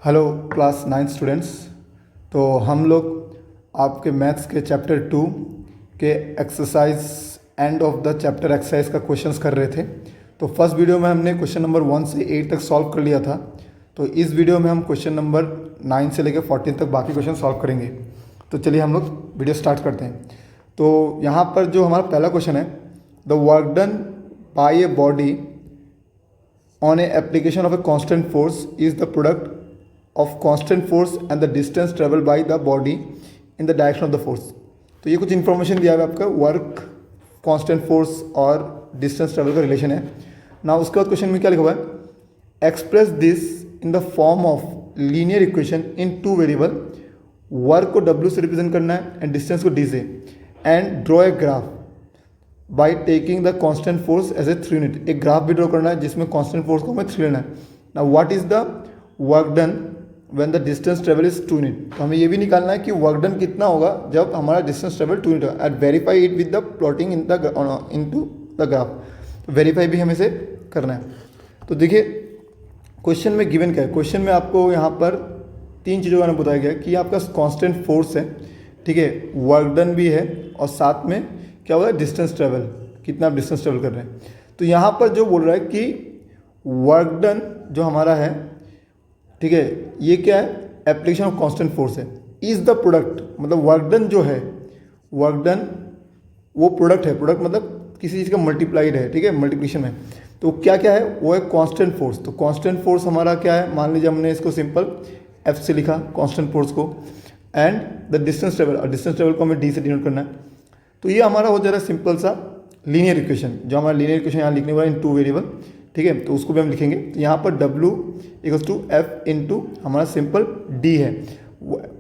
Hello class 9 students. तो हम लोग आपके मैथ्स के चैप्टर 2 के exercise end of the chapter exercise का क्वेश्चंस कर रहे थे। तो फर्स्ट वीडियो में हमने क्वेश्चन नंबर 1 से 8 तक सॉल्व कर लिया था। तो इस वीडियो में हम क्वेश्चन नंबर 9 से लेकर 14 तक बाकी क्वेश्चन सॉल्व करेंगे। तो चलिए हम लोग वीडियो स्टार्ट करते हैं। तो यहाँ पर जो हमारा पहला क्वेश्चन है, the work done by a body on a application of a constant force is the product of constant force and the distance traveled by the body in the direction of the force। तो ये कुछ information दिया हुआ है आपका work, constant force और distance travel का relation है ना। उसके बाद क्वेश्चन में क्या लिखा हुआ है, express this in the form of linear equation in two variable. Work को W से रिप्रेजेंट करना है एंड डिस्टेंस को D से, and draw a graph by taking the constant force as a 3 unit. एक ग्राफ भी ड्रॉ करना है जिसमें कॉन्स्टेंट फोर्स को हमें 3 लेना है ना। What is the work done when the distance travel is 2 unit. तो हमें ये भी निकालना है कि वर्क डन कितना होगा जब हमारा डिस्टेंस ट्रेवल 2 यूनिट होगा, and verify it with the plotting into the graph. तो वेरीफाई भी हमें से करना है। तो देखिए क्वेश्चन में गिवन क्या है। क्वेश्चन में आपको यहाँ पर 3 चीज़ों का बताया गया कि आपका कॉन्स्टेंट फोर्स है, ठीक है, वर्क डन भी है, और साथ में क्या होगा डिस्टेंस ट्रेवल, कितना आप डिस्टेंस ट्रेवल कर रहे हैं। तो यहाँ पर जो बोल रहा है कि वर्क डन जो हमारा है, ठीक है, ये क्या है, एप्लीकेशन ऑफ कांस्टेंट फोर्स है। इज द प्रोडक्ट, मतलब वर्क डन जो है, वर्क डन वो प्रोडक्ट है, प्रोडक्ट मतलब किसी चीज़ का मल्टीप्लाइड है, ठीक है, मल्टीप्लिकेशन है। तो क्या क्या है, वो है कांस्टेंट फोर्स। तो कांस्टेंट फोर्स हमारा क्या है, मान लीजिए हमने इसको सिंपल F से लिखा कांस्टेंट फोर्स को, एंड द डिस्टेंस ट्रेवल, और डिस्टेंस ट्रेवल को हमें D से डिनोट करना है। तो ये हमारा हो जा रहा है सिंपल सा लीनियर इक्वेशन। जो हमारा लीनियर इक्वेशन यहाँ लिखने वाला इन टू वेरिएबल, ठीक है, तो उसको भी हम लिखेंगे। तो यहाँ पर W equals to F into हमारा सिंपल D है।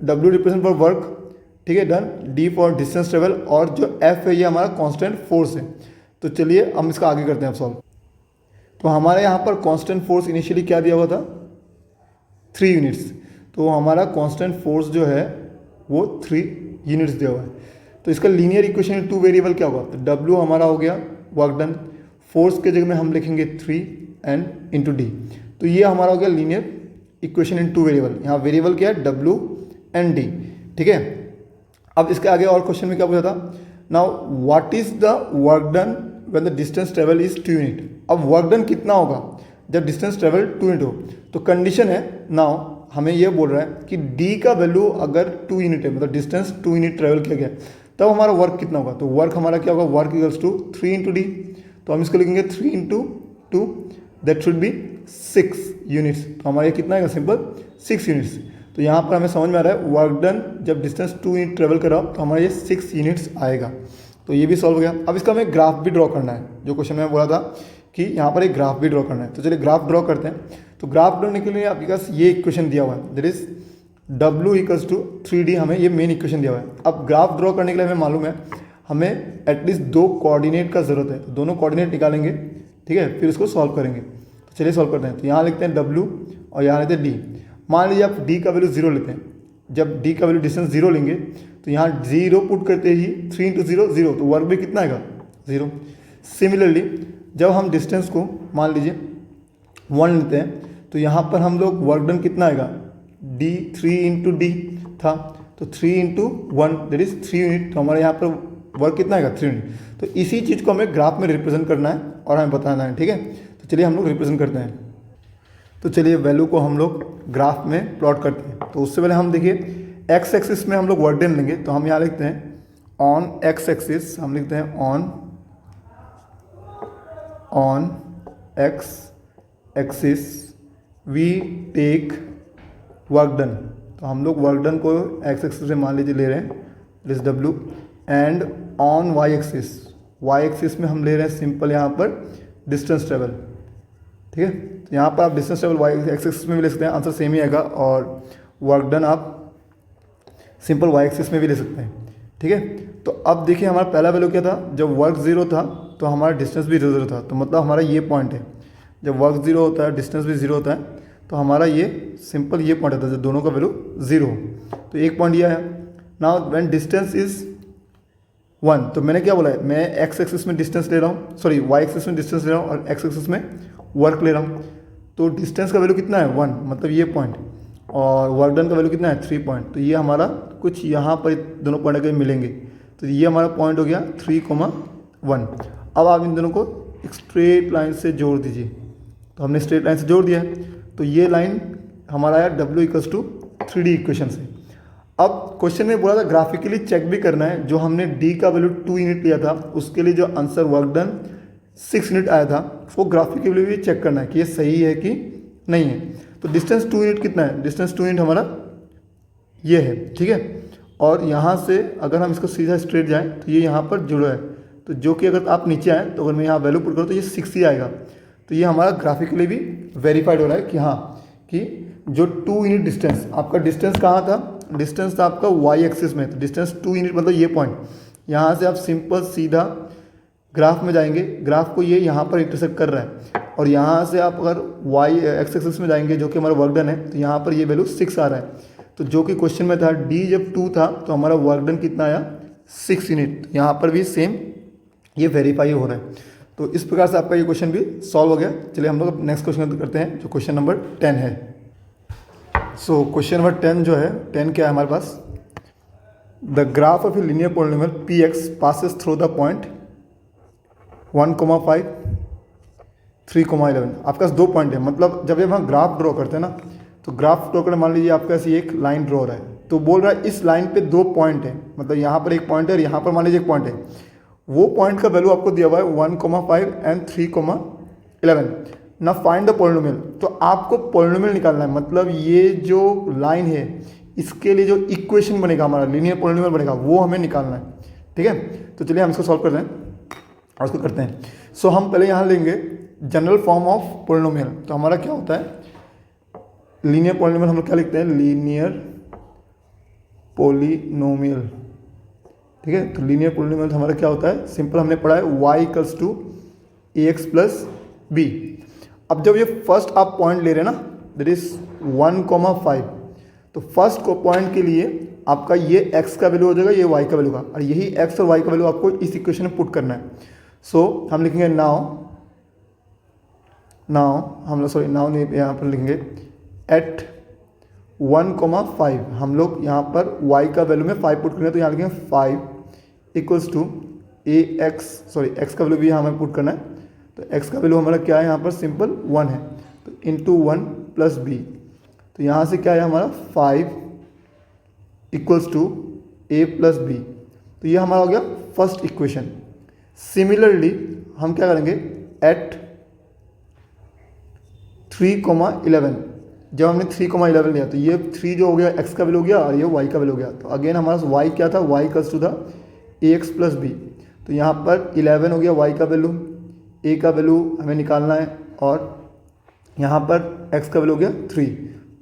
W रिप्रेजेंट फॉर वर्क, ठीक है, done, D for distance travel, और जो F है ये हमारा कांस्टेंट फोर्स है। तो चलिए हम इसका आगे करते हैं अब सॉल्व। तो हमारे यहाँ पर कांस्टेंट फोर्स इनिशियली क्या दिया हुआ था, 3 यूनिट्स। तो हमारा कांस्टेंट फोर्स जो है वो 3 यूनिट्स दिया हुआ है। तो इसका लीनियर इक्वेशन टू वेरिएबल क्या होगा, तो W हमारा हो गया वर्क डन, फोर्स के जगह में हम लिखेंगे 3 एंड इंटू D। तो ये हमारा हो गया linear equation in two variable. यहाँ वेरिएबल क्या है, W एंड D, ठीक है। अब इसके आगे और क्वेश्चन में क्या पूछा था, now what is the work done when the distance travel is 2 unit. अब वर्क डन कितना होगा जब डिस्टेंस ट्रेवल 2 यूनिट हो। तो कंडीशन है, नाउ हमें ये बोल रहा है कि D का वैल्यू अगर 2 यूनिट है, मतलब डिस्टेंस 2 यूनिट ट्रेवल किया गया, तब हमारा वर्क कितना होगा। तो वर्क हमारा क्या होगा, work equals to 3 into D। तो हम इसको लिखेंगे 3 into 2, that should be 6 units. तो हमारा ये कितना आएगा, सिंपल 6 यूनिट्स। तो यहाँ पर हमें समझ में आ रहा है वर्क डन जब डिस्टेंस 2 यूनिट ट्रेवल करा तो हमारा ये 6 यूनिट्स आएगा। तो ये भी सॉल्व हो गया। अब इसका हमें ग्राफ भी ड्रॉ करना है, जो क्वेश्चन में बोला था कि यहाँ पर एक ग्राफ भी ड्रॉ करना है। तो चलिए ग्राफ ड्रॉ करते हैं। तो ग्राफ ड्रॉ करने के लिए आपके पास ये इक्वेशन दिया हुआ है, that is W equals to 3D, हमें ये मेन इक्वेशन दिया हुआ है। अब ग्राफ ड्रॉ करने के लिए हमें मालूम है हमें एटलीस्ट 2 कोऑर्डिनेट का ज़रूरत है। तो दोनों कोऑर्डिनेट निकालेंगे, ठीक है, फिर उसको सॉल्व करेंगे। तो चलिए सॉल्व करते हैं। तो यहाँ लिखते हैं W और यहाँ लेते हैं D। मान लीजिए आप D का वैल्यू 0 लेते हैं। जब D का वैल्यू डिस्टेंस 0 लेंगे तो यहाँ 0 पुट करते ही 3 इंटू 0 0, तो वर्क भी कितना आएगा, 0। सिमिलरली जब हम डिस्टेंस को मान लीजिए 1 लेते हैं तो यहाँ पर हम लोग वर्क डन कितना आएगा, D 3 इंटू D था, तो 3 इंटू 1 दैट इज 3 यूनिट। तो हमारे यहाँ पर वर्क कितना आएगा, 3 यूनिट। तो इसी चीज़ को हमें ग्राफ में रिप्रेजेंट करना है और हमें बताना है, ठीक है। तो चलिए हम लोग रिप्रेजेंट करते हैं। तो चलिए वैल्यू को हम लोग ग्राफ में प्लॉट करते हैं। तो उससे पहले हम देखिए एक्स एक्सिस में हम लोग वर्क डन लेंगे। तो हम यहाँ लिखते हैं ऑन एक्स एक्सिस, हम लिखते हैं on X axis we take work done. तो हम लोग वर्क डन को एक्स एक्सिस से मान लीजिए ले रहे हैं, this W, and on Y axis में हम ले रहे हैं सिंपल यहाँ पर डिस्टेंस ट्रेवल, ठीक है। तो यहाँ पर आप डिस्टेंस ट्रेवल वाई एक्सिस में भी ले सकते हैं, आंसर सेम ही आएगा। और वर्क डन आप सिंपल वाई एक्सिस में भी ले सकते हैं, ठीक है। तो अब देखिए हमारा पहला वैल्यू क्या था, जब वर्क 0 था तो हमारा डिस्टेंस भी 0 था। तो मतलब हमारा ये पॉइंट है, जब वर्क 0 होता है डिस्टेंस भी 0 होता है, तो हमारा ये सिंपल ये पॉइंट आता है जब दोनों का वैल्यू 0 हो। तो एक पॉइंट ये है। नाउ व्हेन डिस्टेंस इज 1, तो मैंने क्या बोला है, मैं एक्स एक्सिस में डिस्टेंस ले रहा हूँ, सॉरी वाई एक्सिस में डिस्टेंस ले रहा हूँ और एक्स एक्सिस में वर्क ले रहा हूँ। तो डिस्टेंस का वैल्यू कितना है, 1, मतलब ये पॉइंट। और वर्क डन का वैल्यू कितना है 3 पॉइंट, तो ये हमारा कुछ यहाँ पर दोनों पॉइंट अगर मिलेंगे तो ये हमारा पॉइंट हो गया 3,1। अब आप इन दोनों को एक स्ट्रेट लाइन से जोड़ दीजिए, तो हमने स्ट्रेट लाइन से जोड़ दिया है, तो ये लाइन हमारा आया W = 3D इक्वेशन से। अब क्वेश्चन में बोला था ग्राफिकली चेक भी करना है, जो हमने D का वैल्यू 2 यूनिट लिया था उसके लिए जो आंसर वर्क डन 6 यूनिट आया था वो ग्राफिकली भी चेक करना है कि ये सही है कि नहीं है। तो डिस्टेंस 2 यूनिट कितना है, डिस्टेंस 2 यूनिट हमारा ये है, ठीक है। और यहाँ से अगर हम इसको सीधा स्ट्रेट जाएँ तो ये यहाँ पर जुड़ा है, तो जो कि अगर आप नीचे आएँ तो अगर मैं यहाँ वैल्यू पुट करूँ तो ये 6 ही आएगा। तो ये हमारा ग्राफिकली भी वेरीफाइड हो रहा है कि हाँ कि जो 2 यूनिट डिस्टेंस, आपका डिस्टेंस कहाँ था, डिस्टेंस था आपका वाई एक्सिस में, तो डिस्टेंस 2 यूनिट मतलब ये पॉइंट, यहाँ से आप सिंपल सीधा ग्राफ में जाएंगे, ग्राफ को ये यहाँ पर इंटरसेक्ट कर रहा है, और यहाँ से आप अगर वाई एक्स एक्सिस में जाएंगे जो कि हमारा वर्क डन है, तो यहाँ पर ये वैल्यू 6 आ रहा है। तो जो कि क्वेश्चन में था डी जब 2 था तो हमारा वर्क डन कितना आया 6 यूनिट, यहाँ पर भी सेम ये वेरीफाई हो रहा है। तो इस प्रकार से आपका ये क्वेश्चन भी सॉल्व हो गया। चलिए हम लोग नेक्स्ट क्वेश्चन करते हैं जो क्वेश्चन नंबर 10 है। सो क्वेश्चन नंबर 10 जो है, 10 क्या है हमारे पास, the graph of a linear polynomial P X passes through the point 1,5 3,11। आपके पास 2 पॉइंट है, मतलब जब हम ग्राफ ड्रॉ करते हैं ना, तो ग्राफ ड्रॉ करने मान लीजिए आपके पास ये एक लाइन ड्रॉ हो रहा है, तो बोल रहा है इस लाइन पे 2 पॉइंट है, मतलब यहाँ पर एक पॉइंट है और यहाँ पर मान लीजिए एक पॉइंट है, वो पॉइंट का वैल्यू आपको दिया हुआ है 1,5 एंड 3,11। ना फाइंड द पॉलिनोमियल, तो आपको पॉलिनोमियल निकालना है, मतलब ये जो लाइन है इसके लिए जो इक्वेशन बनेगा हमारा लीनियर पॉलिनोमियल बनेगा वो हमें निकालना है, ठीक है। तो चलिए हम इसको सॉल्व करते हैं और उसको करते हैं। सो हम पहले यहाँ लेंगे जनरल फॉर्म ऑफ पॉलिनोमियल। तो हमारा क्या होता है लीनियर पॉलिनोमियल, हम लोग क्या लिखते हैं लीनियर पॉलिनोमियल, ठीक है। तो लीनियर पॉलिनोमियल हमारा क्या होता है, सिंपल हमने पढ़ा है y = ax + b। अब जब ये फर्स्ट आप पॉइंट ले रहे हैं ना, दैट इज 1,5, तो फर्स्ट को पॉइंट के लिए आपका ये x का वैल्यू हो जाएगा, ये y का वैल्यू का, और यही x और y का वैल्यू आपको इस इक्वेशन में पुट करना है। सो हम लिखेंगे नाउ हम लोग नहीं यहाँ पर लिखेंगे एट 1,5, हम लोग यहाँ पर y का वैल्यू में 5 पुट करेंगे, तो यहाँ लिखेंगे 5 = x का वैल्यू भी यहाँ हमें पुट करना है, तो x का वैल्यू हमारा क्या है यहाँ पर सिंपल 1 है, तो इंटू 1 + b, तो यहाँ से क्या है हमारा 5 = a + b, तो ये हमारा हो गया फर्स्ट इक्वेशन। सिमिलरली हम क्या करेंगे एट 3,11, जब हमने 3,11 लिया तो ये 3 जो हो गया x का वैल्यू हो गया और ये y का वैल्यू हो गया, तो अगेन हमारा y क्या था y = ax + b, तो यहाँ पर 11 हो गया y का वैल्यू, a का वैल्यू हमें निकालना है, और यहाँ पर x का वैल्यू हो गया 3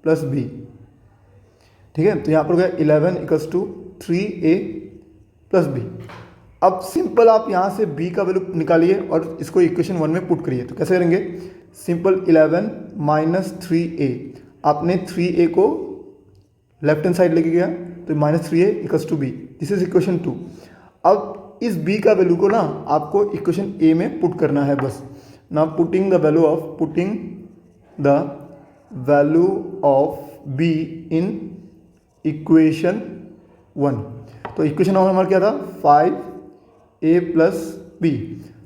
+ b, ठीक है। तो यहाँ पर हो गया 11 = 3a + b। अब सिंपल आप यहाँ से b का वैल्यू निकालिए और इसको इक्वेशन 1 में पुट करिए। तो कैसे करेंगे, सिंपल 11 - 3a, आपने 3a को लेफ्ट हैंड साइड लेके गया तो -3a = b, this is equation 2। अब इस b का वैल्यू को ना आपको इक्वेशन a में पुट करना है बस। ना putting the value of b in equation 1। तो इक्वेशन 1 हमारा क्या था 5a + b,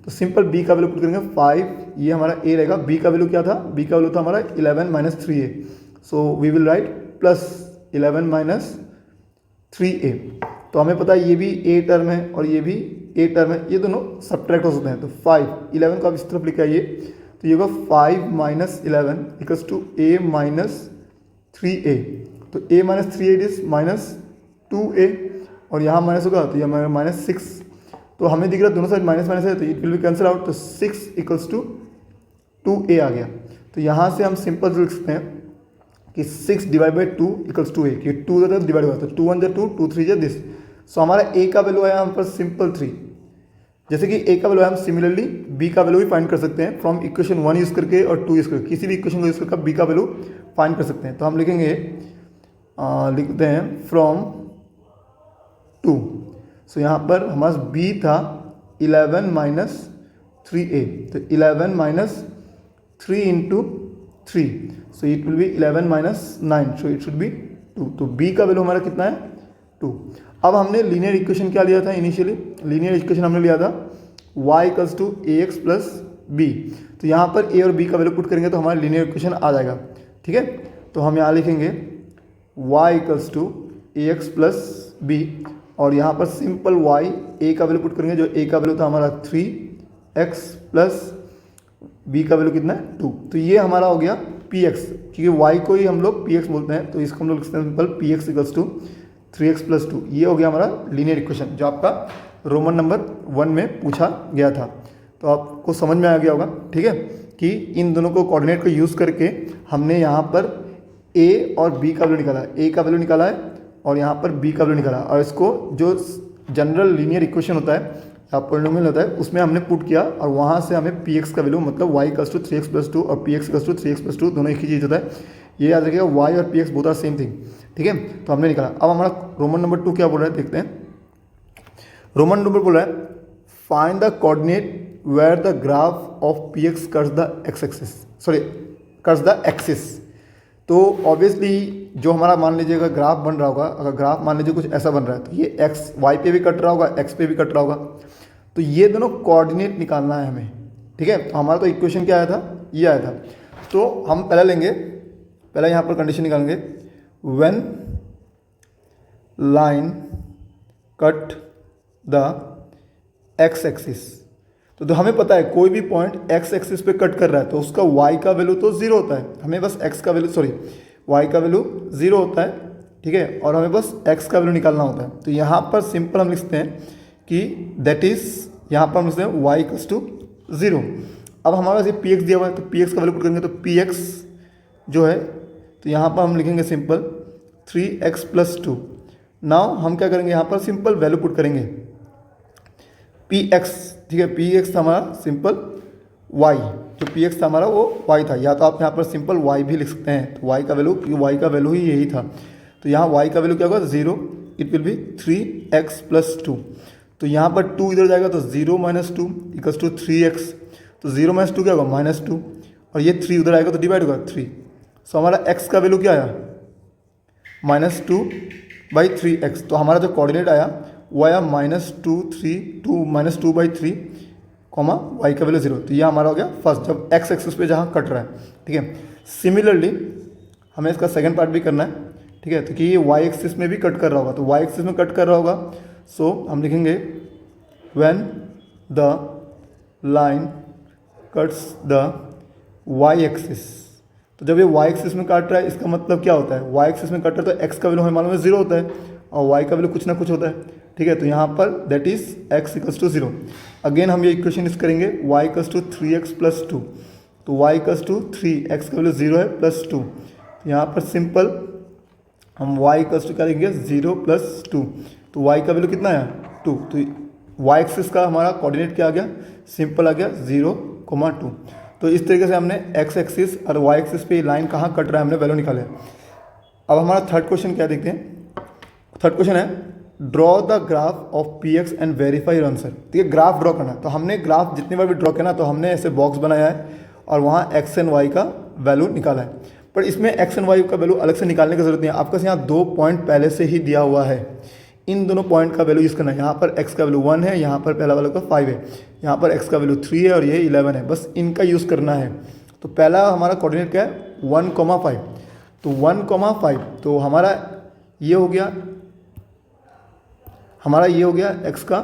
तो सिंपल b का वैल्यू पुट करेंगे 5, ये हमारा a रहेगा, b का वैल्यू क्या था, b का वैल्यू था हमारा 11 - 3a, so we will write +11 - 3a। तो हमें पता है ये भी a टर्म है और ये भी a टर्म है, ये दोनों सब्ट्रैक्ट हो सकते हैं, तो 5 11 को आप इस तरफ लिख आइए, तो ये होगा 5 - 11 = a - 3a, तो a - 3a इज -2a, और यहाँ माइनस होगा तो ये हमारा -6, तो हमें दिख रहा है दोनों साइड माइनस है, तो it will B cancel out, तो 6 = 2a आ गया। तो यहाँ से हम सिंपल लिख सकते हैं कि 6 / 2 = 2a, कि 2 डिवाइड हुआ तो 2 1 2 2 3 दिस। सो हमारा a का वैल्यू आया यहाँ पर सिंपल 3, जैसे कि a का वैल्यू हम सिमिलरली b का वैल्यू भी फाइंड कर सकते हैं फ्रॉम इक्वेशन 1 यूज़ करके और 2 यूज़ करके, किसी भी इक्वेशन को यूज़ करके b का वैल्यू फाइंड कर सकते हैं। तो हम लिखेंगे लिखते हैं फ्रॉम 2। सो यहाँ पर हमारा b था 11 - 3a, तो 11 - 3 × 3, so it will B 11 minus 9, so it should B 2। तो b का वैल्यू हमारा कितना है 2। अब हमने लीनियर इक्वेशन क्या लिया था इनिशियली, लीनियर इक्वेशन हमने लिया था y equals to A X plus B. तो यहाँ पर a और b का वैल्यू पुट करेंगे तो हमारा लीनियर इक्वेशन आ जाएगा, ठीक है। तो हम यहाँ लिखेंगे y equals to A X plus B, और यहाँ पर सिंपल y a का वैल्यू पुट करेंगे, जो a का वैल्यू था हमारा 3x प्लस b का वैल्यू कितना है 2। तो ये हमारा हो गया px, क्योंकि y को ही हम लोग px बोलते हैं, तो इसको हम लोग लिखते हैं simple px equals to 3x plus 2। ये हो गया हमारा लीनियर इक्वेशन जो आपका रोमन नंबर 1 में पूछा गया था। तो आपको समझ में आ गया होगा, ठीक है, कि इन दोनों को कोऑर्डिनेट को यूज़ करके हमने यहाँ पर a और b का वैल्यू निकाला है, a का वैल्यू निकाला है और यहाँ पर b का वैल्यू निकाला, और इसको जो जनरल लीनियर इक्वेशन होता है या पॉलिनोमियल होता है उसमें हमने पुट किया, और वहाँ से हमें px का वैल्यू मतलब y equals to 3x plus 2 और px equals to 3x plus 2 दोनों एक ही चीज़ होता है। ये याद रखिएगा, y और px both are same thing, ठीक है। तो हमने निकाला। अब हमारा रोमन नंबर 2 क्या बोल रहा है देखते हैं। रोमन नंबर बोल रहा है find the coordinate where the graph of px cuts the x axis, sorry cuts the axis. तो ऑब्वियसली जो हमारा मान लीजिएगा ग्राफ बन रहा होगा, अगर ग्राफ मान लीजिए कुछ ऐसा बन रहा है तो ये एक्स वाई पे भी कट रहा होगा, एक्स पे भी कट रहा होगा, तो ये दोनों कोऑर्डिनेट निकालना है हमें, ठीक है। तो हमारा तो इक्वेशन क्या आया था, ये आया था। तो हम पहले लेंगे, पहले यहाँ पर कंडीशन निकालेंगे, when line cut the X axis. तो हमें पता है कोई भी पॉइंट एक्स एक्सिस पे कट कर रहा है तो उसका वाई का वैल्यू तो जीरो होता है, हमें बस एक्स का वैल्यू सॉरी वाई का वैल्यू जीरो होता है, ठीक है, और हमें बस एक्स का वैल्यू निकालना होता है। तो यहाँ पर सिंपल हम लिखते हैं कि दैट इज, यहाँ पर हम लिखते हैं वाई इक्वल्स टू जीरो। अब हमारे पास ये पी एक्स दिया हुआ है, तो पी एक्स का वैल्यू पुट करेंगे तो पी एक्स जो है, तो यहाँ पर हम लिखेंगे सिंपल 3x प्लस 2। नाउ हम क्या करेंगे, यहाँ पर सिंपल वैल्यू पुट करेंगे पी एक्स, ठीक है, पी एक्स था हमारा सिंपल y, जो पी एक्स था हमारा वो y था, या तो आप यहाँ पर सिंपल y भी लिख सकते हैं। तो y का वैल्यू, y का वैल्यू ही यही था, तो यहाँ y का वैल्यू क्या होगा 0, it will B 3x plus 2। तो यहाँ पर 2 इधर जाएगा तो 0 माइनस 2 इक्वल्स टू 3x, तो 0 माइनस 2 क्या होगा -2, और ये 3 उधर आएगा तो डिवाइड होगा 3। सो हमारा x का वैल्यू क्या आया -2/3x। तो हमारा जो कोऑर्डिनेट आया वो आया -2/3 कॉमा y का वैल्यू 0। तो ये हमारा हो गया फर्स्ट, जब x एक्सिस पे जहाँ कट रहा है, ठीक है। सिमिलरली हमें इसका सेकंड पार्ट भी करना है, ठीक है, तो कि ये y एक्सिस में भी कट कर रहा होगा, तो y एक्सिस में कट कर रहा होगा, सो हम लिखेंगे when the line cuts the y axis. तो जब ये y एक्सिस में काट रहा है इसका मतलब क्या होता है, y एक्सिस में कट रहा है तो x का वैल्यू हमें मालूम है 0 होता है और y का वैल्यू कुछ ना कुछ होता है, ठीक है। तो यहाँ पर that is x equals to 0। Again हम ये इक्वेशन यूज करेंगे y equals to 3x plus 2, तो y इक्वल्स टू 3, x का वैल्यू 0 है प्लस 2, तो यहाँ पर सिंपल हम y इक्वल्स टू क्या लिखेंगे 0 प्लस 2, तो y का वैल्यू कितना आया 2। तो y एक्सिस का हमारा कोऑर्डिनेट क्या आ गया, सिंपल आ गया 0,2। तो इस तरीके से हमने x एक्सिस और y एक्सिस पे लाइन कहाँ कट रहा है हमने वैल्यू निकाले। अब हमारा थर्ड क्वेश्चन क्या देखते हैं। थर्ड क्वेश्चन है draw the graph of P x and verify your answer. ठीक है, ग्राफ ड्रॉ करना है। तो हमने ग्राफ जितनी बार भी ड्रॉ किया ना, तो हमने ऐसे बॉक्स बनाया है और वहाँ एक्स एंड वाई का वैल्यू निकाला है। पर इसमें एक्स एंड वाई का वैल्यू अलग से निकालने की जरूरत नहीं है, आपके पास यहाँ 2 पॉइंट पहले से ही दिया हुआ है, इन दोनों पॉइंट का वैल्यू यूज़ करना है। यहाँ पर x का वैल्यू 1 है, यहाँ पर पहला वाला का 5 है, यहाँ पर x का वैल्यू 3 है और ये 11 है, बस इनका यूज़ करना है। तो पहला हमारा कोऑर्डिनेट क्या है 1,5, तो 1,5, तो हमारा ये हो गया x का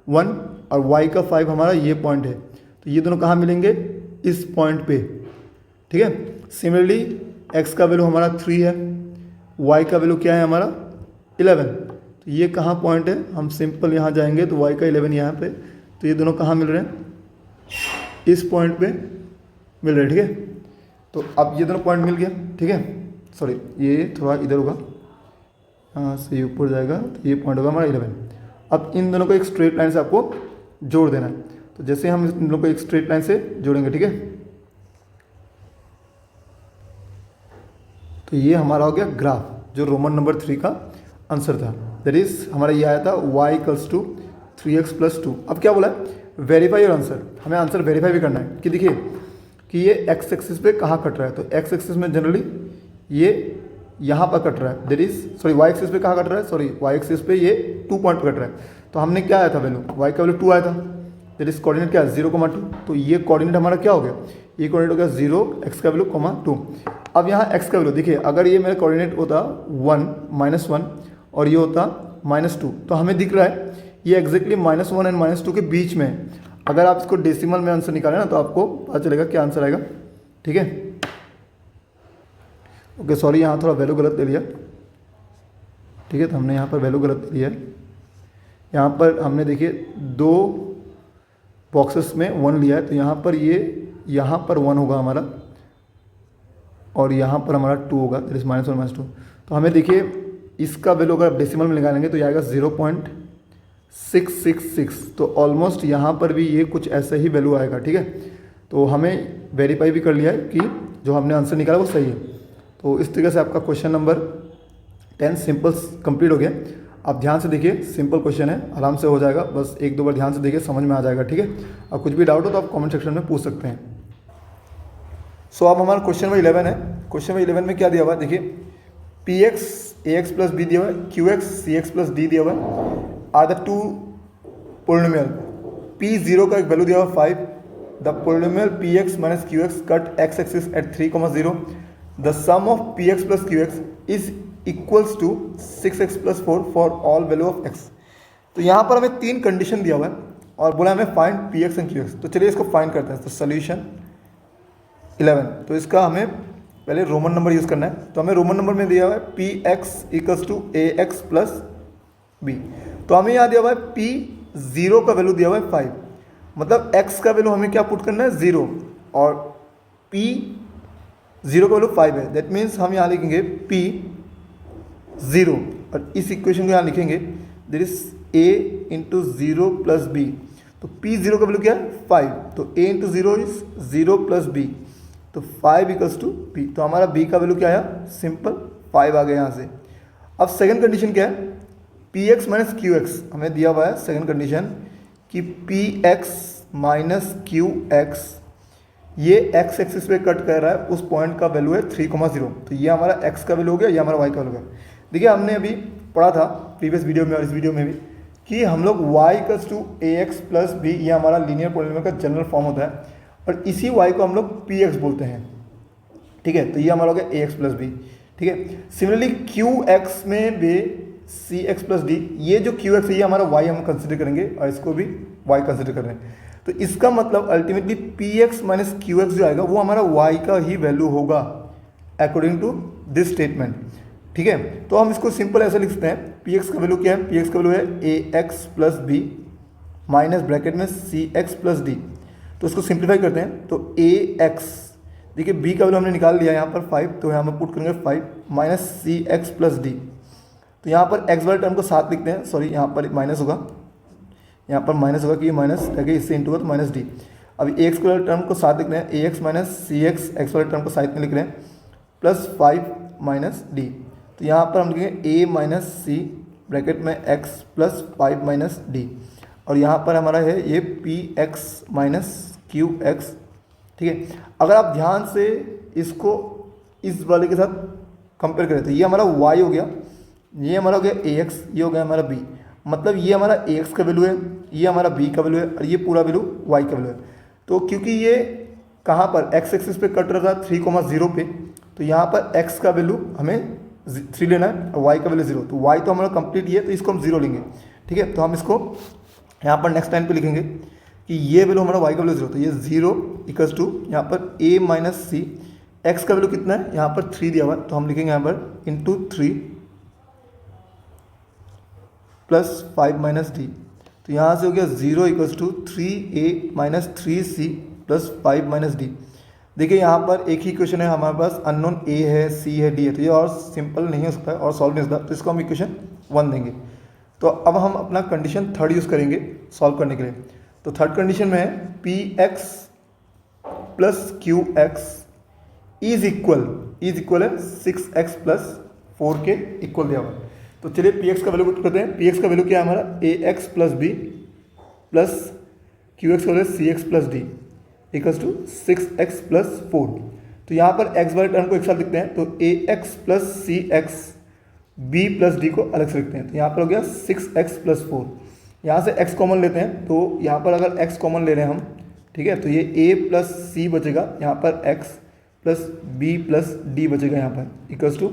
1 और y का 5 हमारा ये पॉइंट है। तो ये दोनों कहाँ मिलेंगे, इस पॉइंट पे। ठीक है, सिमिलरली x का वैल्यू हमारा 3 है, y का वैल्यू क्या है हमारा 11। तो ये कहाँ पॉइंट है, हम सिंपल यहाँ जाएंगे तो y का 11 यहाँ पे, तो ये दोनों कहाँ मिल रहे हैं, इस पॉइंट पे मिल रहे हैं। ठीक है, तो अब ये दोनों पॉइंट मिल गया। ठीक है, सॉरी ये थोड़ा इधर होगा, यहाँ से ऊपर जाएगा, तो ये पॉइंट होगा हमारा 11। अब इन दोनों को एक स्ट्रेट लाइन से आपको जोड़ देना है। तो जैसे हम इन दोनों को एक स्ट्रेट लाइन से जोड़ेंगे, ठीक है, तो ये हमारा हो गया ग्राफ, जो रोमन नंबर 3 का आंसर था। दैट इज हमारा ये आया था y equals to 3x plus 2। अब क्या बोला है, वेरीफाई योर आंसर, हमें आंसर वेरीफाई भी करना है। कि देखिए कि ये एक्स एक्सिस पे कहाँ कट रहा है। तो एक्स एक्सिस में जनरली ये यहाँ पर कट रहा है, that is sorry Y axis पे कहाँ कट रहा है, सॉरी वाई एक्सिस पे ये 2 पॉइंट पे कट रहा है। तो हमने क्या आया था वैल्यू, वाई का वैल्यू 2 आया था, दैट इज कोऑर्डिनेट क्या है 0,2। तो ये कोऑर्डिनेट हमारा क्या हो गया, ये कोऑर्डिनेट हो गया 0 एक्स का वैल्यू 2। अब यहाँ एक्स का वैल्यू देखिए, अगर ये मेरा कोऑर्डिनेट होता 1 -1 और ये होता -2, तो हमें दिख रहा है ये एग्जैक्टली -1 एंड -2 के बीच में है। अगर आप इसको डेसिमल में आंसर निकालें ना तो आपको पता चलेगा क्या आंसर आएगा, ठीक है। ओके सॉरी, यहाँ थोड़ा वैल्यू गलत दे लिया, ठीक है। तो हमने यहाँ पर वैल्यू गलत दे लिया है। यहाँ पर हमने देखिए 2 बॉक्सेस में 1 लिया है, तो यहाँ पर ये यहाँ पर 1 होगा हमारा और यहाँ पर हमारा 2 होगा, दैट इज -1 -2। तो हमें देखिए इसका वैल्यू अगर आप डेसिमल में निकालेंगे तो ये आएगा 0.666। तो ऑलमोस्ट यहाँ पर भी ये कुछ ऐसा ही वैल्यू आएगा, ठीक है। तो हमें वेरीफाई भी कर लिया है कि जो हमने आंसर निकाला वो सही है। तो इस तरीके से आपका क्वेश्चन नंबर 10 सिंपल कंप्लीट हो गया। आप ध्यान से देखिए, सिंपल क्वेश्चन है, आराम से हो जाएगा, बस 1-2 बार ध्यान से देखिए, समझ में आ जाएगा, ठीक है। अब कुछ भी डाउट हो तो आप कमेंट सेक्शन में पूछ सकते हैं। सो अब हमारा क्वेश्चन नंबर 11 है। क्वेश्चन नंबर 11 में क्या दिया हुआ है, देखिए px ax प्लस b दिया हुआ है, qx cx प्लस d दिया हुआ है, are the two polynomial. p0 का एक वैल्यू दिया हुआ है 5, the polynomial px minus qx cut x axis at 3,0, the sum of px plus qx is equals to 6x plus 4 for all value of x। तो यहाँ पर हमें 3 condition दिया हुआ है और बोला हमें फाइंड px एंड qx। तो चलिए इसको फाइंड करते हैं। तो सोल्यूशन 11, तो इसका हमें पहले रोमन नंबर यूज़ करना है। तो हमें रोमन नंबर में दिया हुआ है px equals to ax plus b। तो हमें यहाँ दिया हुआ है p0 का वैल्यू दिया हुआ है 5, मतलब x का वैल्यू हमें क्या पुट करना है 0 और p0 का वैल्यू 5 है। दैट मीन्स हम यहाँ लिखेंगे p0 और इस इक्वेशन को यहाँ लिखेंगे there is a into 0 plus b। तो p0 का वैल्यू क्या है 5, तो a into 0 is 0 plus b, तो 5 इक्वल्स टू b। तो हमारा b का वैल्यू क्या आया, सिंपल 5 आ गया यहाँ से। अब सेकंड कंडीशन क्या है, px माइनस qx हमें दिया हुआ है सेकंड कंडीशन कि px माइनस qx ये x एक्सिस पे कट कर रहा है, उस पॉइंट का वैल्यू है 3,0। तो ये हमारा x का वैल्यू हो गया, ये हमारा y का वैल्यू हो गया। देखिए हमने अभी पढ़ा था प्रीवियस वीडियो में और इस वीडियो में भी कि हम लोग y equals to ax plus b, ये हमारा लीनियर पॉलिनोमियल का जनरल फॉर्म होता है और इसी y को हम लोग px बोलते हैं, ठीक है। तो ये हमारा हो गया ax प्लस b, ठीक है। सिमिलरली qx में भी cx प्लस d, ये जो qx है ये हमारा y हम कंसिडर करेंगे और इसको भी y कंसिडर कर रहे हैं। तो इसका मतलब अल्टीमेटली px माइनस qx जो आएगा वो हमारा y का ही वैल्यू होगा अकॉर्डिंग टू दिस स्टेटमेंट, ठीक है। तो हम इसको सिंपल ऐसे लिख सकते हैं, px का वैल्यू क्या है, px का वैल्यू है ax plus b minus bracket में cx प्लस d। तो इसको सिंप्लीफाई करते हैं, तो ax देखिए b का वैल्यू हमने निकाल लिया यहाँ पर 5, तो यहाँ पर पुट करेंगे 5 माइनस cx प्लस d। तो यहाँ पर x वाले टर्म को साथ लिखते हैं, सॉरी यहाँ पर माइनस होगा, यहाँ पर माइनस होगा कि ये माइनस है, इससे इंटू होगा तो माइनस d। अभी ax वाले टर्म को साथ लिखते हैं, ax माइनस cx x वाले टर्म को साथ में लिख रहे हैं प्लस 5 माइनस d। तो यहाँ पर हम लिखेंगे a माइनस c ब्रैकेट में x प्लस 5 माइनस d और यहाँ पर हमारा है ये px माइनस qx, ठीक है। अगर आप ध्यान से इसको इस वाले के साथ कंपेयर करें तो ये हमारा y हो गया, ये हमारा हो गया ax, ये हो गया हमारा b, मतलब ये हमारा ax का वैल्यू है, ये हमारा b का वैल्यू है और ये पूरा वैल्यू y का वैल्यू है। तो क्योंकि ये कहाँ पर x एक्सिस पे कट रहा था 3,0 पे, तो यहाँ पर x का वैल्यू हमें 3 लेना है और y का वैल्यू 0, तो y तो हमारा कंप्लीट ये है तो इसको हम 0 लेंगे, ठीक है। तो हम इसको यहाँ पर नेक्स्ट टाइम पे लिखेंगे कि ये वैल्यू हमारा y का वैल्यू 0, तो ये 0 इक्वल्स टू यहाँ पर a माइनस सी, x का वैल्यू कितना है यहाँ पर 3 दिया हुआ है, तो हम लिखेंगे यहाँ पर इंटू 3 प्लस 5 माइनस डी। तो यहाँ से हो गया 0 equals to 3a minus 3c plus 5 minus D. देखिए यहाँ पर एक ही इक्वेशन है हमारे पास, अननोन a है, c है, d है, तो ये और सिंपल नहीं हो सकता है और सॉल्व नहीं हो सकता, तो इसको हम इक्वेशन 1 देंगे। तो अब हम अपना कंडीशन थर्ड यूज़ करेंगे सॉल्व करने के लिए। तो थर्ड कंडीशन में है px plus qx is equal है 6x प्लस 4 के इक्वल दिया हुआ है। तो चलिए px का वैल्यू पुट करते हैं। px का वैल्यू क्या है हमारा ax plus b plus qx का value cx plus d। Equals to 6x plus 4। तो यहाँ पर x वाले टर्म को एक साथ लिखते हैं, तो ax प्लस सी एक्स b प्लस डी को अलग से लिखते हैं। तो यहाँ पर हो गया 6x प्लस 4। यहाँ से x कॉमन लेते हैं, तो यहाँ पर अगर x कॉमन ले रहे हैं हम, ठीक है, तो ये a प्लस सी बचेगा, यहाँ पर x plus b plus D बचेगा यहाँ पर, इक्वल्स टू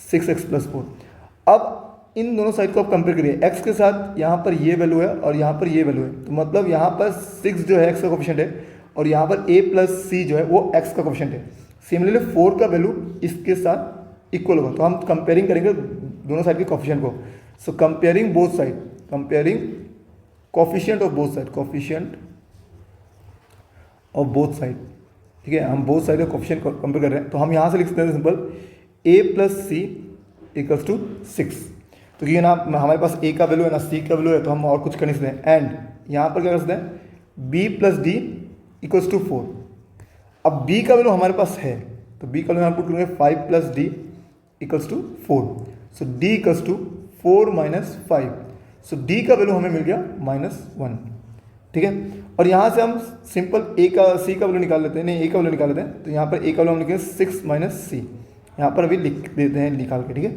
6x प्लस 4। अब इन दोनों साइड को आप कंपेयर करिए, x के साथ यहाँ पर ये वैल्यू है और यहाँ पर ये वैल्यू है, तो मतलब यहाँ पर 6 जो है x का कोफिशिएंट है और यहाँ पर a प्लस सी जो है वो x का कोफिशिएंट है। सिमिलरली 4 का वैल्यू इसके साथ इक्वल होगा, तो हम कंपेयरिंग करेंगे दोनों साइड के कोफिशिएंट को। सो comparing both side, comparing coefficient of both side, coefficient of both side, ठीक है, हम बोथ साइड का कोफिशिएंट कंपेयर कर रहे हैं। तो हम यहाँ से लिख सकते हैं simple a plus C equals to 6। तो क्योंकि ना हमारे पास a का वैल्यू है ना c का वैल्यू है, तो हम और कुछ कर नहीं सकते हैं। एंड यहाँ पर क्या कर सकते हैं, b plus D equals to 4। अब b का वैल्यू हमारे पास है, तो b का वैल्यू हम पुट करेंगे 5 plus D equals to 4। So d equals to 4 minus 5। So d का वैल्यू हमें मिल गया -1, ठीक है। और यहाँ से हम सिंपल a का c का वैल्यू निकाल लेते हैं, नहीं a का वैल्यू निकाल लेते हैं। तो यहाँ पर a का वैल्यू हम लिखेंगे 6 माइनस सी, यहाँ पर अभी लिख देते हैं निकाल के, ठीक है।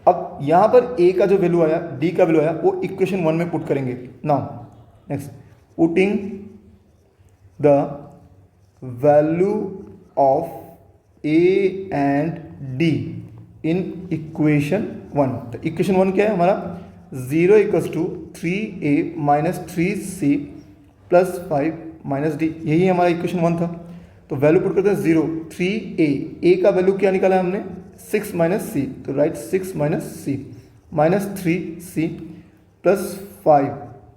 अब यहाँ पर a का जो वैल्यू आया, d का वैल्यू आया, वो इक्वेशन 1 में पुट करेंगे। Now next, putting the value of a and d in equation 1। तो इक्वेशन 1 क्या है हमारा, 0 equals to 3a minus 3c plus 5 minus D, यही हमारा इक्वेशन 1 था। तो वैल्यू पुट करते हैं 0, 3a का वैल्यू क्या निकाला है हमने, 6 माइनस सी, तो right 6 minus C minus 3c plus 5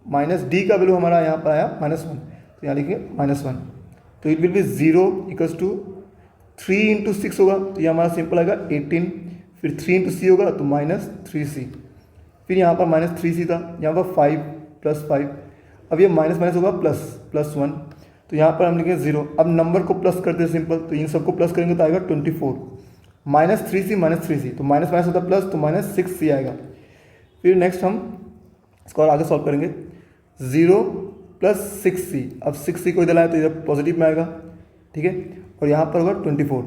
minus D का वैल्यू हमारा यहाँ पर आया -1, तो यहाँ लिखिए -1। तो it will be 0 equals to 3 into 6 होगा, तो ये हमारा सिंपल आएगा 18, फिर 3 इंटू सी होगा तो -3c, फिर यहाँ पर -3c था, यहाँ पर 5 प्लस 5, अब ये माइनस माइनस होगा प्लस 1, तो यहाँ पर हम लिखेंगे 0। अब नंबर को प्लस करते हैं सिंपल, तो इन सबको प्लस करेंगे तो आएगा 24, -3c, तो माइनस माइनस होता है प्लस, तो -6c आएगा। फिर नेक्स्ट हम इसको और आगे सॉल्व करेंगे, 0 प्लस 6c, अब 6c को इधर लाए तो इधर पॉजिटिव में आएगा, ठीक है, और यहाँ पर होगा 24।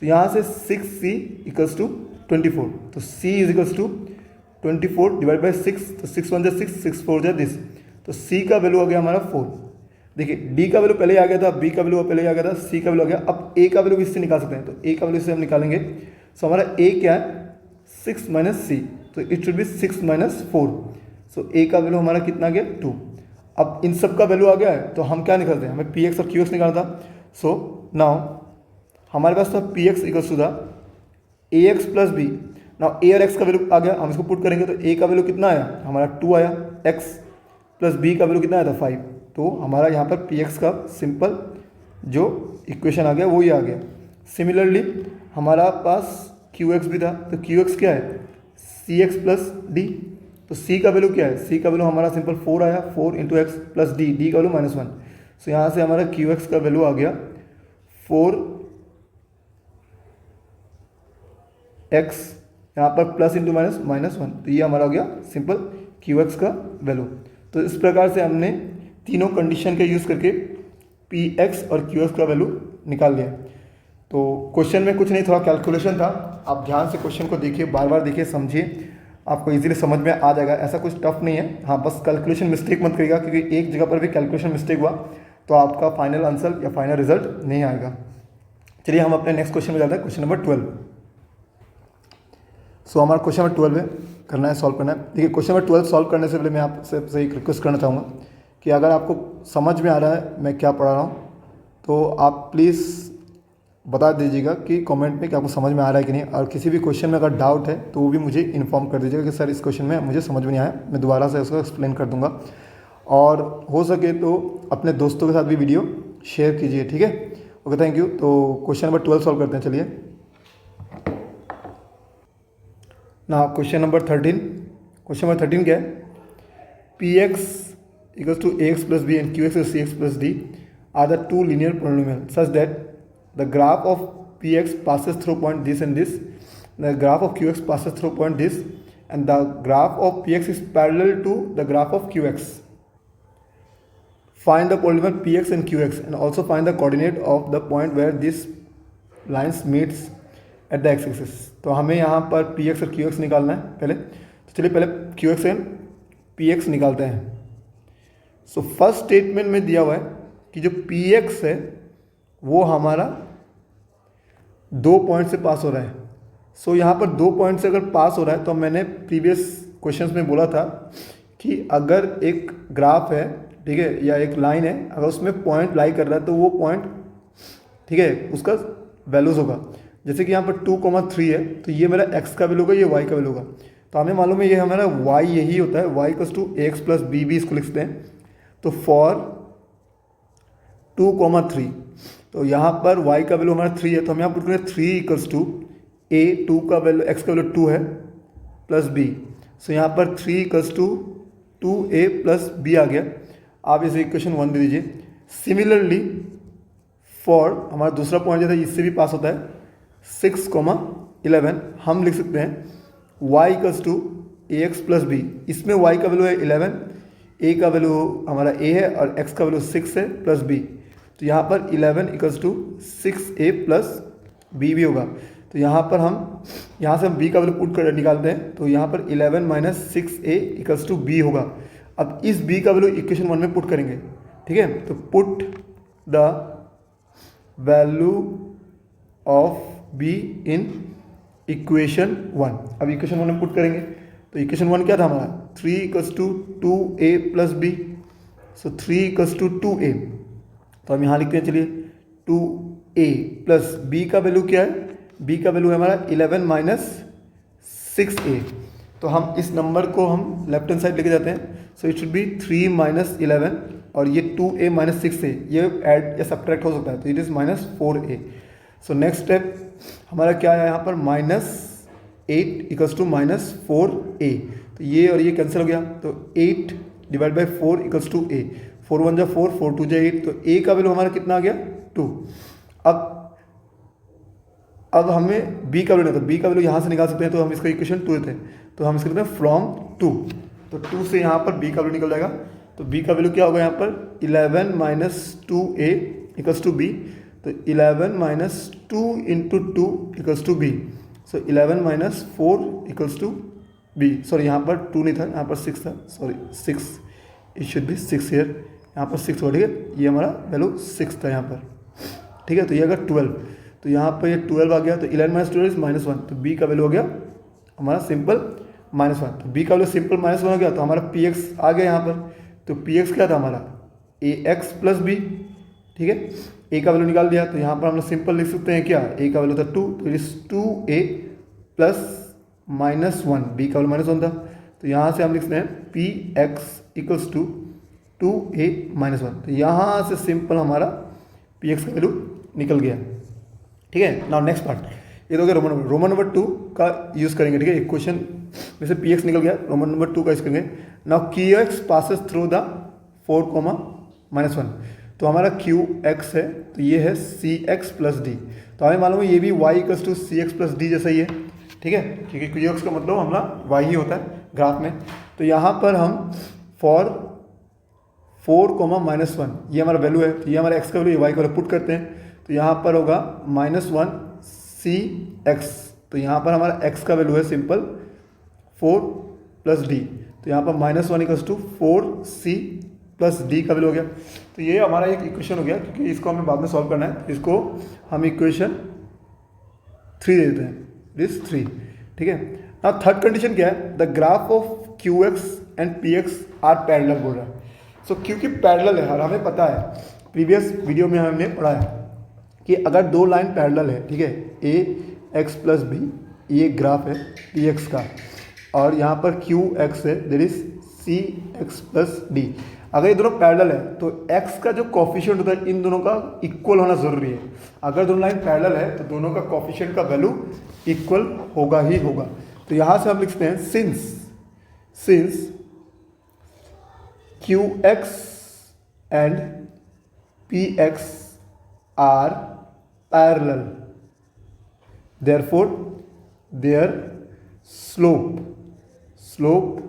तो यहाँ से 6c इक्वल्स टू 24, तो c is equals to 24 divide by 6, तो 6 1 जा 6, 6 4 जा दिस, तो c का वैल्यू आ गया हमारा 4। देखिए d का वैल्यू पहले ही आ गया था, b का वैल्यू पहले ही आ गया था, c का वैल्यू आ गया। अब a का वैल्यू इससे निकाल सकते हैं, तो a का वैल्यू से हम निकालेंगे। सो हमारा a क्या है, 6 माइनस सी, तो it should be 6 minus 4। So a का वैल्यू हमारा कितना गया, 2। अब इन सब का वैल्यू आ गया है, तो हम क्या निकालते हैं, हमें px और qx निकालना था। सो नाउ हमारे पास था px equals to the ax plus b। Now a और x का वैल्यू आ गया, हम इसको पुट करेंगे, तो a का वैल्यू कितना आया हमारा 2 आया, x प्लस b का वैल्यू कितना आया था 5। तो हमारा यहाँ पर px का सिंपल जो इक्वेशन आ गया वो ये आ गया। सिमिलरली हमारा पास qx भी था, तो qx क्या है, cx प्लस d, तो c का वैल्यू क्या है, c का वैल्यू हमारा सिंपल 4 आया, 4 इंटू एक्स प्लस d का वैल्यू -1। सो यहाँ से हमारा qx का वैल्यू आ गया 4x, यहाँ पर प्लस इंटू माइनस 1, तो ये हमारा हो गया सिंपल qx का वैल्यू। तो इस प्रकार से हमने तीनों कंडीशन का यूज़ करके px और qx का वैल्यू निकाल लिया। तो क्वेश्चन में कुछ नहीं, थोड़ा कैलकुलेशन था, आप ध्यान से क्वेश्चन को देखिए, बार बार देखिए, समझिए, आपको इजीली समझ में आ जाएगा। ऐसा कुछ टफ नहीं है, हाँ बस कैलकुलेशन मिस्टेक मत करिएगा, क्योंकि एक जगह पर भी कैलकुलेशन मिस्टेक हुआ तो आपका फाइनल आंसर या फाइनल रिजल्ट नहीं आएगा। चलिए हम अपने नेक्स्ट क्वेश्चन में जाते हैं, क्वेश्चन नंबर 12। सो हमारा क्वेश्चन नंबर 12 है, करना है, सॉल्व करना है। देखिए क्वेश्चन नंबर 12 सॉल्व करने से पहले मैं आपसे एक रिक्वेस्ट करना चाहूँगा कि अगर आपको समझ में आ रहा है मैं क्या पढ़ा रहा हूँ, तो आप प्लीज़ बता दीजिएगा कि कमेंट में कि आपको समझ में आ रहा है कि नहीं, और किसी भी क्वेश्चन में अगर डाउट है तो वो भी मुझे इन्फॉर्म कर दीजिएगा कि सर इस क्वेश्चन में मुझे समझ में नहीं आया, मैं दोबारा से उसको एक्सप्लेन कर दूंगा। और हो सके तो अपने दोस्तों के साथ भी वीडियो शेयर कीजिए, ठीक है। Okay, thank you. तो क्वेश्चन नंबर 12 सॉल्व करते हैं, चलिए ना। क्वेश्चन नंबर 13, क्वेश्चन नंबर 13 क्या है, px equals to ax plus b and qx is cx plus d are the two linear polynomials such that the graph of px passes through point this and this, the graph of qx passes through point this, and the graph of px is parallel to the graph of qx. find the polynomial px and qx and also find the coordinate of the point where this lines meets at the x axis। तो हमें यहाँ पर px और qx निकालना है पहले। तो चलिए पहले qx एंड px निकालते हैं। सो फर्स्ट स्टेटमेंट में दिया हुआ है कि जो px है वो हमारा 2 पॉइंट से पास हो रहा है। सो यहाँ पर 2 पॉइंट से अगर पास हो रहा है तो मैंने प्रीवियस क्वेश्चंस में बोला था कि अगर एक ग्राफ है, ठीक है, या एक लाइन है, अगर उसमें पॉइंट लाई कर रहा है तो वो पॉइंट, ठीक है, उसका वैल्यूज होगा। जैसे कि यहाँ पर 2,3 है तो ये मेरा x का वैल्यू होगा, ये y का वैल्यू होगा। तो हमें मालूम है ये हमारा y यही होता है, y equals to ax plus b भी इसको लिखते हैं। तो फॉर 2,3 तो यहाँ पर y का वैल्यू हमारा 3 है, तो हम यहाँ पुट करेंगे 3 इक्वल्स टू a, 2 का वैल्यू x का वैल्यू 2 है प्लस b। सो यहाँ पर 3 equals to 2a plus b आ गया। आप इसे इक्वेशन 1 दे दीजिए। सिमिलरली फॉर हमारा दूसरा पॉइंट जो था इससे भी पास होता है 6,11, हम लिख सकते हैं y equals to ax plus b। इसमें y का वैल्यू है 11, a का वैल्यू हमारा a है और x का वैल्यू 6 है प्लस b। तो यहाँ पर 11 equals to 6a plus b भी होगा। तो यहाँ पर हम यहाँ से हम b का वैल्यू पुट कर निकालते हैं। तो यहाँ पर 11 minus 6a equals to b होगा। अब इस b का वैल्यू इक्वेशन 1 में पुट करेंगे, ठीक है। तो put the value of b in equation 1। अब इक्वेशन 1 में पुट करेंगे तो इक्वेशन 1 क्या था हमारा, 3 equals to 2a plus b। So 3 equals to 2a। तो हम यहाँ लिखते हैं, चलिए 2a प्लस b का वैल्यू क्या है, b का वैल्यू है हमारा 11 माइनस 6a। तो हम इस नंबर को हम लेफ्ट हैंड साइड लेके जाते हैं। So it should B 3 minus 11 और ये 2a माइनस 6a ये ऐड या सब्ट्रैक्ट हो सकता है, तो it is minus 4a। So next step हमारा क्या है यहाँ पर, minus 8 equals to minus 4a। तो ये और ये कैंसिल हो गया, तो 8 divide by 4 equals to a। 4 1 जा 4, 4 2 जा 8। तो a का वैल्यू हमारा कितना आ गया, 2। अब हमें b का वैल्यू नहीं, तो b का वैल्यू यहाँ से निकाल सकते हैं। तो हम इसका इक्वेशन 2 देते हैं, तो हम इसको लिखते हैं फ्रॉम 2। तो 2 से यहाँ पर b का वैल्यू निकल जाएगा। तो b का वैल्यू क्या होगा यहाँ पर, 11 minus 2a equals to b। तो 11 minus 2 into 2 equals to b। So 11 minus 4 equals to b। Sorry यहाँ पर 2 नहीं था, यहाँ पर 6 था, sorry 6, it should be 6 here. यहाँ पर 6 हुआ, ठीक है, ये हमारा वैल्यू 6 था यहाँ पर, ठीक है। तो ये अगर 12, तो यहाँ पर ये 12 आ गया, तो 11 माइनस 12 इज माइनस 1। तो b का वैल्यू हो गया हमारा सिंपल -1। तो b का वैल्यू सिंपल -1 हो गया, तो हमारा px आ गया यहाँ पर। तो px क्या था हमारा, ax प्लस b, ठीक है। a का वैल्यू निकाल दिया, तो यहाँ पर हम लोग सिंपल लिख सकते हैं क्या, a का वैल्यू था 2, तो it is 2a plus -1, b का वैल्यू -1 था। तो यहाँ से हम लिख सकते हैं px इक्वल्स टू 2a -1। तो यहाँ से सिंपल हमारा px का वैल्यू निकल गया, ठीक है। नाउ नेक्स्ट पार्ट, ये तो हो गया रोमन नंबर 2 का यूज़ करेंगे, ठीक है। एक क्वेश्चन में से px निकल गया, रोमन नंबर 2 का यूज़ करेंगे। Now qx passes through the 4, -1। तो हमारा qx है, तो ये है cx प्लस d। तो हमें मालूम है ये भी y equals to cx plus d जैसा ही है, ठीक है, क्योंकि qx का मतलब हमारा y ही होता है ग्राफ में। तो यहाँ पर हम फॉर 4, -1 ये हमारा वैल्यू है, तो ये हमारा x का वैल्यू y का वैल्यू पुट करते हैं। तो यहाँ पर होगा -1 cx। तो यहाँ पर हमारा x का वैल्यू है सिंपल 4 प्लस d। तो यहाँ पर -1 equals to 4c plus d का वैल्यू हो गया। तो ये हमारा एक इक्वेशन हो गया, क्योंकि इसको हमें बाद में सॉल्व करना है। इसको हम इक्वेशन 3 दे देते हैं, दिस 3, ठीक है। अब थर्ड कंडीशन क्या है, the graph of qx and px are parallel बोल रहा है। सो क्योंकि पैरेलल है और हमें पता है, प्रीवियस वीडियो में हमने पढ़ा है कि अगर दो लाइन पैरेलल है, ठीक है, ax प्लस b, ये ग्राफ है px का, और यहाँ पर qx है, there is cx plus d। अगर ये दोनों पैरेलल है तो x का जो कोफिशिएंट होता है इन दोनों का इक्वल होना ज़रूरी है। अगर दोनों लाइन पैरेलल है तो दोनों का कोफिशिएंट का वैल्यू इक्वल होगा ही होगा। तो यहाँ से हम लिखते हैं since qx and px are parallel, therefore their slope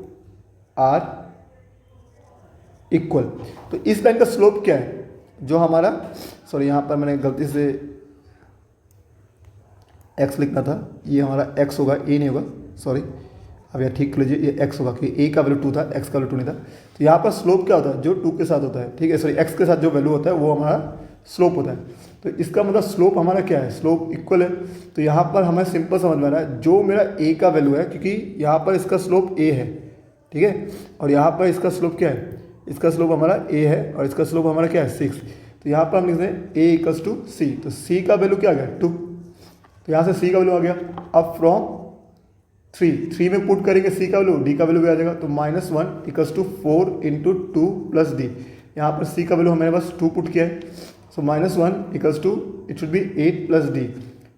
are equal. तो इस लाइन का स्लोप क्या है, जो हमारा, सॉरी यहाँ पर मैंने गलती से x लिखना था, ये हमारा x होगा, a नहीं होगा, सॉरी। अब यह ठीक कर लीजिए, ये x होगा क्योंकि a का वैल्यू 2 था, x का वैल्यू 2 नहीं था। तो यहाँ पर स्लोप क्या होता है, जो 2 के साथ होता है, ठीक है, सॉरी x के साथ जो वैल्यू होता है वो हमारा स्लोप होता है। तो इसका मतलब स्लोप हमारा क्या है, स्लोप इक्वल है। तो यहाँ पर हमें सिंपल समझ में आ रहा है, जो मेरा a का वैल्यू है, क्योंकि यहाँ पर इसका स्लोप a है, ठीक है, और यहाँ पर इसका स्लोप क्या है, इसका स्लोप हमारा a है और इसका स्लोप हमारा क्या है 6। तो यहाँ पर हम लिखते हैं a इक्वल्स टू c। तो c का वैल्यू क्या आ गया 2, तो यहाँ से c का वैल्यू आ गया। अब फ्रॉम 3 में पुट करेंगे c का वैल्यू, d का वैल्यू भी आ जाएगा। तो -1 equals to 4 into 2 plus D. यहाँ पर c का वैल्यू हमारे पास 2 पुट किया है। So -1 equals to, it should be 8 plus D.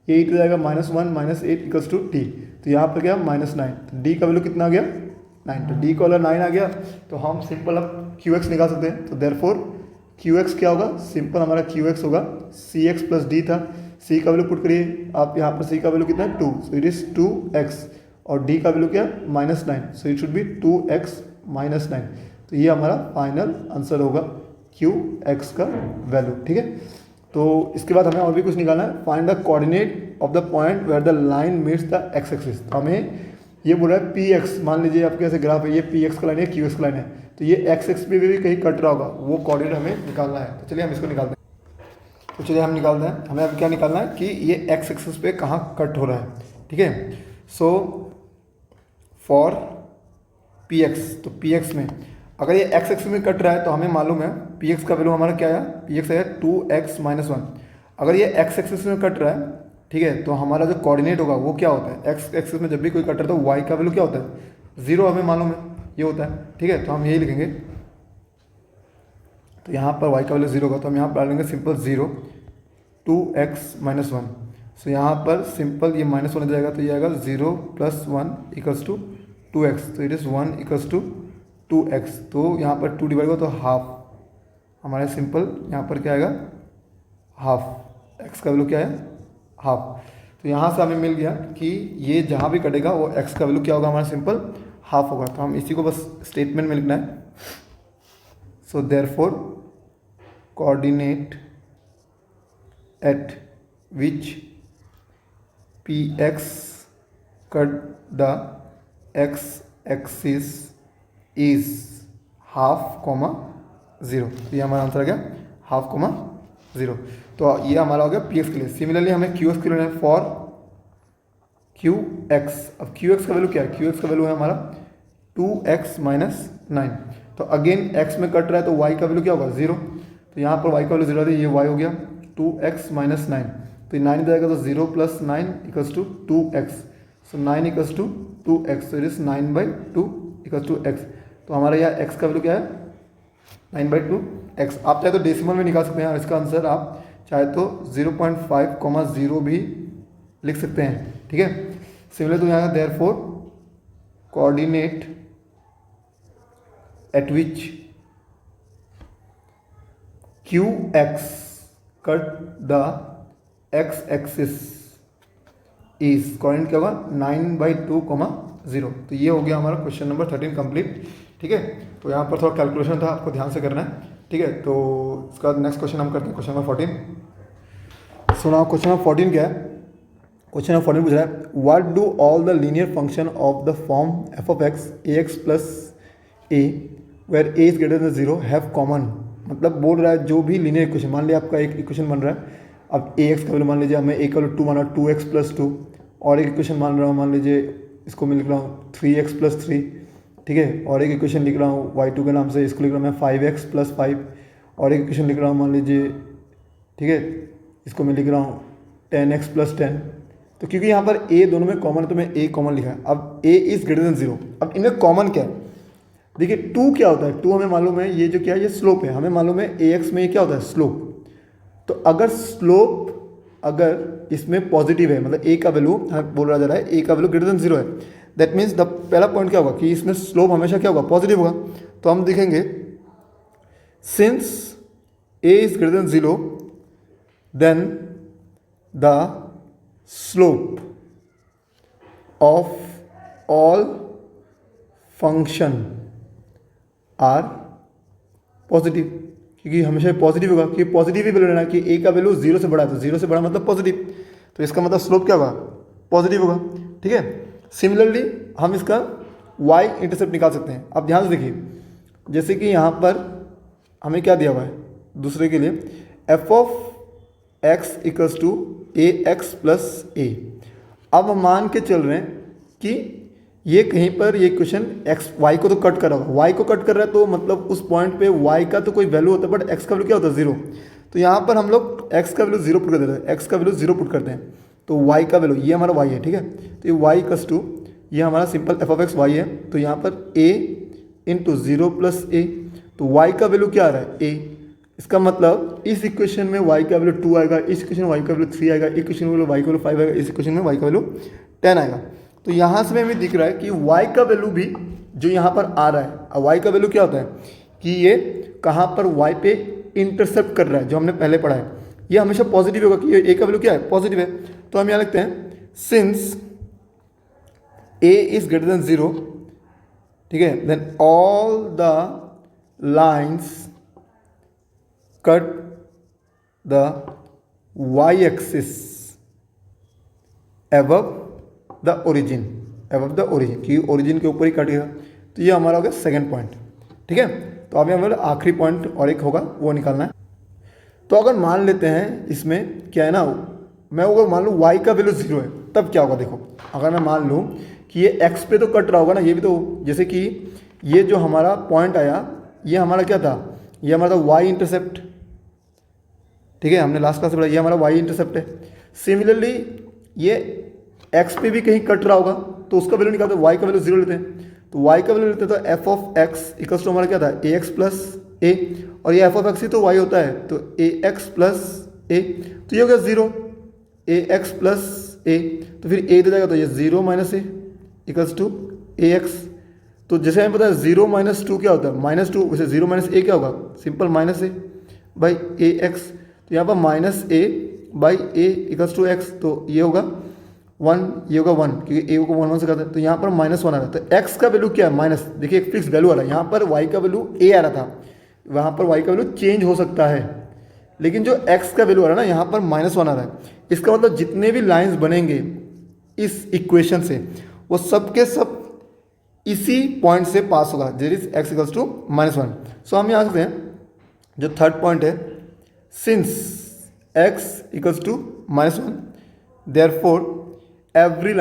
ये इक्वल जाएगा -1 माइनस 8 इक्वल्स टू टी। तो यहाँ पर क्या -9, तो डी का वैल्यू कितना आ गया 9। तो डी का वैल्यू 9 आ गया। तो हम सिंपल अब क्यू एक्स निकाल सकते हैं। तो देयरफॉर क्यू एक्स क्या होगा, सिंपल हमारा क्यू एक्स होगा सी एक्स प्लस डी था, सी का वैल्यू पुट करिए आप, यहाँ पर सी का वैल्यू कितना है 2, सो इट इज 2x, और डी का वैल्यू क्या है -9, so it should B 2x -9। तो ये हमारा फाइनल आंसर होगा क्यू एक्स का वैल्यू, ठीक है। तो इसके बाद हमें और भी कुछ निकालना है, find the coordinate of the point where the line meets the X axis. तो हमें ये बोल रहा है पी एक्स, मान लीजिए आपके ऐसे ग्राफ है, ये पी एक्स का लाइन है, क्यू एक्स का लाइन है, तो ये एक्स एक्स पे भी कहीं कट रहा होगा, वो कोऑर्डिनेट हमें निकालना है। तो चलिए हम इसको निकालते हैं। तो चलिए हम निकालते हैं, हमें अब क्या निकालना है कि ये एक्स एक्सिस पे कहाँ कट हो रहा है, ठीक है। सो फॉर पी एक्स, तो पी एक्स में अगर ये एक्स एक्सिस में कट रहा है तो हमें मालूम है पी एक्स का वैल्यू हमारा क्या है, पी एक्स है 2x - 1। अगर ये एक्स एक्सिस में कट रहा है, ठीक है, तो हमारा जो कोऑर्डिनेट होगा वो क्या होता है, एक्स एक्सिस में जब भी कोई कट रहा है तो वाई का वैल्यू क्या होता है 0, हमें मालूम है ये होता है, ठीक है। तो हम यही लिखेंगे, तो यहाँ पर वाई का वैल्यू 0 होगा, तो हम यहाँ पर डालेंगे सिंपल 0, 2x - 1। सो यहाँ पर सिंपल ये -1 हो जाएगा, तो ये आएगा 0 + 1 इक्वल्स टू 2x, तो it is 1 equals to 2x। तो यहाँ पर 2 डिवाइड होगा तो हाफ, हमारे सिंपल यहाँ पर क्या आएगा हाफ, x का वैल्यू क्या है हाफ। तो यहाँ से हमें मिल गया कि ये जहाँ भी कटेगा वो x का वैल्यू क्या होगा हमारा सिंपल हाफ होगा। तो हम इसी को बस स्टेटमेंट में लिखना है। So therefore coordinate eight which P x cut the x axis is half comma 0। तो ये हमारा आंसर आ गया हाफ कॉमा 0। तो ये हमारा हो गया पी एक्स के लिए। सिमिलरली हमें क्यू एक्स के लिए फॉर क्यू एक्स। अब क्यू एक्स का वैल्यू क्या है, क्यू एक्स का वैल्यू है हमारा 2x - 9। तो अगेन x में कट रहा है तो y का वैल्यू क्या होगा 0। तो यहाँ पर y का वैल्यू 0 है, ये y हो गया 2x - 9। तो 9 जाएगा तो 0 + 9 equals to 2x। So 9 equals to 2x, तो it is 9/2 equals to x। तो हमारा यहाँ x का वैल्यू क्या है 9/2x। आप चाहे तो डेसिमल में निकाल सकते हैं, और इसका आंसर आप चाहे तो 0.5, 0 भी लिख सकते हैं, ठीक है। सिमिलर तो यहाँ therefore coordinate eight which Q x cut the X axis is, coordinate क्या होगा 9/2, 0। तो ये हो गया हमारा क्वेश्चन नंबर 13 कंप्लीट, ठीक है। तो यहाँ पर थोड़ा कैलकुलेशन था, आपको ध्यान से करना है, ठीक है। तो इसका नेक्स्ट क्वेश्चन हम करते हैं, क्वेश्चन नंबर 14। सुना क्वेश्चन नंबर 14 क्या है, क्वेश्चन नंबर 14 पूछ रहा है what do all the linear function of the form f of x ax + a where a is greater than 0 have common. मतलब बोल रहा है जो भी लीनियर इक्वेशन, मान लिया आपका एक इक्वेशन बन रहा है, अब ax का वैल्यू मान लीजिए हमें a का वैल्यू 2 माना, 2x + 2, और एक इक्वेशन मान रहा हूँ, मान लीजिए इसको मैं लिख रहा हूँ 3x + 3, ठीक है, और एक इक्वेशन लिख रहा हूँ y2 के नाम से, इसको लिख रहा हूँ मैं 5x + 5, और एक इक्वेशन लिख रहा हूँ मान लीजिए, ठीक है, इसको मैं लिख रहा हूँ 10x + 10। तो क्योंकि यहाँ पर a दोनों में कॉमन है तो मैं a कॉमन लिखा है। अब a इज ग्रेटर देन 0, अब इनमें कॉमन क्या है, देखिए 2 क्या होता है, 2 हमें मालूम है ये जो क्या है ये स्लोप है, हमें मालूम है ax में ये क्या होता है स्लोप। तो अगर स्लोप अगर इसमें पॉजिटिव है, मतलब a का वैल्यू बोल रहा जा रहा है a का वैल्यू ग्रेटर देन 0 है, दैट मीन्स द पहला पॉइंट क्या होगा कि इसमें स्लोप हमेशा क्या होगा पॉजिटिव होगा। तो हम देखेंगे since a is greater than 0 then the slope of all function are positive, क्योंकि हमेशा पॉजिटिव होगा, क्योंकि पॉजिटिव ही वैल्यू लेना कि ए का वैल्यू 0 से बड़ा है, तो 0 से बड़ा मतलब पॉजिटिव, तो इसका मतलब स्लोप क्या होगा, पॉजिटिव होगा। ठीक है, सिमिलरली हम इसका वाई इंटरसेप्ट निकाल सकते हैं। अब ध्यान से देखिए, जैसे कि यहाँ पर हमें क्या दिया हुआ है दूसरे के लिए, F of X equals to A X plus A. अब हम मान के चल रहे हैं कि ये कहीं पर ये क्वेश्चन एक्स वाई को तो कट कर रहा होगा, वाई को कट कर रहा है तो मतलब उस पॉइंट पे वाई का तो कोई वैल्यू होता है, बट एक्स का वैल्यू क्या होता है, 0। तो यहाँ पर हम लोग एक्स का वैल्यू 0 पुट कर देते हैं, एक्स का वैल्यू 0 पुट करते हैं, तो वाई का वैल्यू ये हमारा वाई है। ठीक है, तो ये वाई इक्वल्स टू ये हमारा simple F of X Y है, तो यहाँ पर ए इंटू 0 प्लस ए, तो वाई का वैल्यू क्या आ रहा है, ए। इसका मतलब इस इक्वेशन में y का वैल्यू 2 आएगा, इस इक्वेशन में y का वैल्यू 3 आएगा, इस इक्वेशन में y का वैल्यू 5 आएगा, इस इक्वेशन में y का वैल्यू 10 आएगा। तो यहाँ से हमें दिख रहा है कि y का वैल्यू भी जो यहाँ पर आ रहा है, अब y का वैल्यू क्या होता है कि ये कहाँ पर y पे इंटरसेप्ट कर रहा है, जो हमने पहले पढ़ा है, ये हमेशा पॉजिटिव होगा कि ये a का वैल्यू क्या है, पॉजिटिव है। तो हम यहाँ लिखते हैं since a is greater than 0, ठीक है, then all the lines cut the y-axis above the origin, क्योंकि ओरिजिन के ऊपर ही कटेगा। तो ये हमारा हो गया सेकेंड पॉइंट। ठीक है, तो अभी हमारा आखिरी पॉइंट और एक होगा, वो निकालना है। तो अगर मान लेते हैं इसमें क्या है ना, मैं अगर मान लूँ y का वैल्यू 0 है, तब क्या होगा देखो, अगर मैं मान लूँ कि ये x पे तो कट रहा होगा ना, ये भी तो, जैसे कि ये जो हमारा पॉइंट आया, ये हमारा क्या था, ये हमारा था y इंटरसेप्ट। ठीक है, हमने लास्ट क्लास से पढ़ा, ये हमारा y इंटरसेप्ट है। सिमिलरली ये x पे भी कहीं कट रहा होगा, तो उसका वैल्यू निकालते हैं, y का वैल्यू 0 लेते हैं, तो y का वैल्यू लेते हैं, तो F of X equals to हमारा क्या था, ए एक्स प्लस ए, और ये एफ ऑफ एक्स ही तो y होता है, तो ए एक्स प्लस ए, तो ये हो गया 0, ए एक्स प्लस ए, तो फिर ए दे जाएगा, तो ये 0 minus A equals to A X. तो जैसे हमें पता है 0 माइनस 2 क्या होता है, -2, वैसे 0 माइनस ए क्या होगा, simple minus A by A X, तो यहाँ पर minus A by A equals to X, तो ये होगा 1, ये होगा 1, क्योंकि ए को 1 से करते हैं, तो यहाँ पर -1 आ रहा है। तो एक्स का वैल्यू क्या है, माइनस, देखिए एक फिक्स वैल्यू आ रहा है, यहाँ पर वाई का वैल्यू ए आ रहा था, वहाँ पर वाई का वैल्यू चेंज हो सकता है, लेकिन जो एक्स का वैल्यू आ रहा है ना, यहाँ पर -1 आ रहा है। इसका मतलब जितने भी लाइन्स बनेंगे इस इक्वेशन से, वो सब के सब इसी पॉइंट से पास होगा, there is X equals to -1। सो हम यहाँ सकते हैं जो थर्ड पॉइंट है, since x equals to -1, therefore every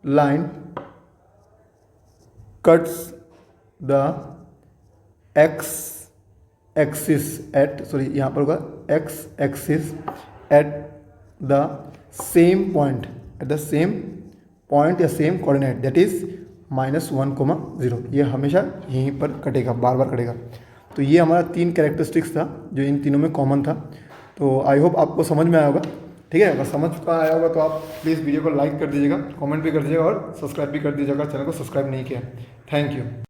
line cuts the x axis at, sorry यहाँ पर होगा x axis at the same point, या सेम कोऑर्डिनेट, दैट इज -1, 0, ये हमेशा यहीं पर कटेगा, बार बार कटेगा। तो ये हमारा 3 कैरेक्टरिस्टिक्स था जो इन तीनों में कॉमन था। तो आई होप आपको समझ में आया होगा। ठीक है, अगर समझ का आया होगा तो आप प्लीज़ वीडियो को लाइक कर दीजिएगा, कमेंट भी कर दीजिएगा और सब्सक्राइब भी कर दीजिएगा, चैनल को सब्सक्राइब नहीं किया। Thank you.